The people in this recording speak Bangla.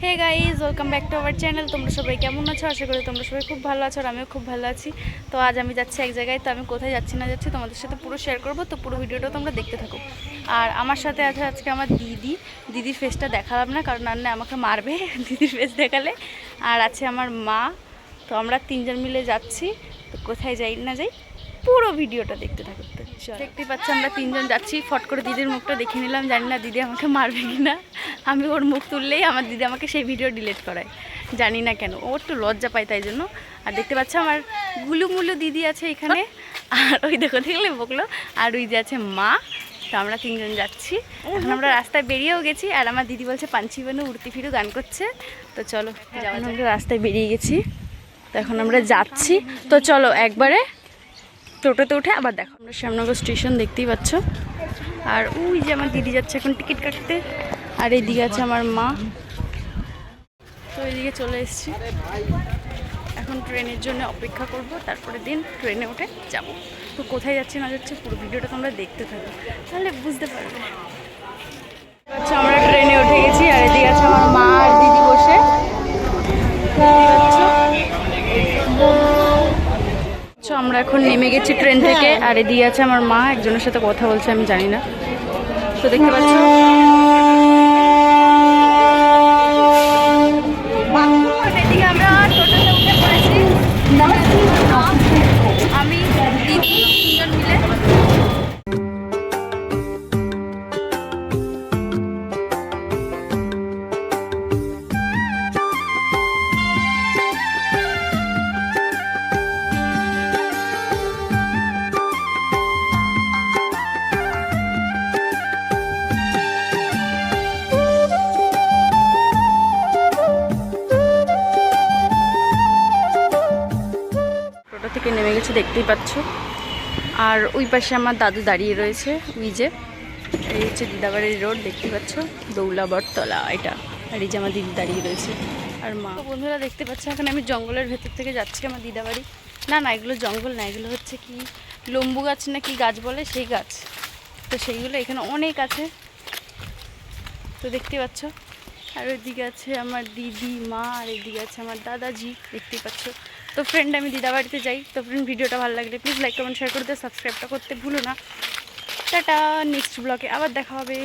Hey guys, welcome back to our channel. তোমরা সবাই কেমন আছো? আশা করি তোমরা সবাই খুব ভালো আছো আর আমিও খুব ভালো আছি। তো আজ আমি যাচ্ছি এক জায়গায়। তো আমি কোথায় যাচ্ছি না যাচ্ছি তোমাদের সাথে পুরো শেয়ার করবো। তো পুরো ভিডিওটা তোমরা দেখতে থাকো। আর আমার সাথে আছে আজকে আমার দিদির ফেসটা দেখালাম না, কারণ আন্নে আমাকে মারবে দিদির ফেস দেখালে। আর আছে আমার মা। তো আমরা তিনজন মিলে যাচ্ছি। তো কোথায় যাই না যাই পুরো ভিডিওটা দেখতে থাকো। দেখতেই পাচ্ছি আমরা তিনজন যাচ্ছি। ফট করে দিদির মুখটা দেখে নিলাম, জানি না দিদি আমাকে মারবে কিনা। আমি ওর মুখ তুললেই আমার দিদি আমাকে সেই ভিডিও ডিলিট করায়, জানি না কেন। ও একটু লজ্জা পায় তাই জন্য। আর দেখতে পাচ্ছ আমার গুলুমুলু দিদি আছে এখানে, আর ওই দেখো দেখলে বকলো। আর ওই যে আছে মা। তো আমরা তিনজন যাচ্ছি। এখন আমরা রাস্তায় বেরিয়েও গেছি। আর আমার দিদি বলছে পাঞ্চি বানু উড়তি ফিরু গান করছে। তো চলো আমরা রাস্তায় বেরিয়ে গেছি। তো এখন আমরা যাচ্ছি। তো চলো একবারে টোটোতে উঠে আবার দেখো। আমরা শ্যামনগর স্টেশন দেখতেই পাচ্ছ। আর ওই যে আমার দিদি যাচ্ছে এখন টিকিট কাটতে। আর এইদিকে আছে আমার মা। তো এইদিকে চলে এসেছি। এখন ট্রেনের জন্য অপেক্ষা করব, তারপরে দিন ট্রেনে উঠে যাব। তো কোথায় যাচ্ছি না যাচ্ছে পুরো ভিডিওটা তোমরা দেখতে থাকো, তাহলে বুঝতে পারবে। আচ্ছা, আমরা ট্রেনে উঠে গেছি। আর এদিকে আছে আমার মা আর দিদি বসে। আমরা এখন নেমে গেছি ট্রেন থেকে। আর এদিকে আছে আমার মা, একজনের সাথে কথা বলছে, আমি জানি না। তো দেখতে পাচ্ছ এদিকে আমরা টোটোতে উঠে পড়েছি। আমি দিদি তিনজন মিলে। থেকে নেমে গেছে দেখতেই পাচ্ছ। আর ওই পাশে আমার দাদু দাঁড়িয়ে রয়েছে। ওই যে এই হচ্ছে দিদাবাড়ির রোড, দেখতে পাচ্ছ, দৌলা বটতলা এটা। আর এই যে আমার দিদি দাঁড়িয়ে রয়েছে আর মা। তো বন্ধুরা দেখতে পাচ্ছ এখন আমি জঙ্গলের ভেতর থেকে যাচ্ছি আমার দিদাবাড়ি। না না, এগুলো জঙ্গল না, এগুলো হচ্ছে কি লম্বু গাছ না কি গাছ বলে, সেই গাছ। তো সেইগুলো এখানে অনেক আছে। তো দেখতে পাচ্ছ। আর ওইদিকে আছে আমার দিদি মা, আর এদিকে আছে আমার দাদাজি, দেখতেই পাচ্ছ। তো ফ্রেন্ড, আমি দিদা বাড়িতে যাই। তো ফ্রেন্ড, ভিডিওটা ভালো লাগলে প্লিজ লাইক কমেন্ট শেয়ার করে দিও, সাবস্ক্রাইবটা করতে ভুলো না। টাটা, নেক্সট ব্লগে আবার দেখা হবে।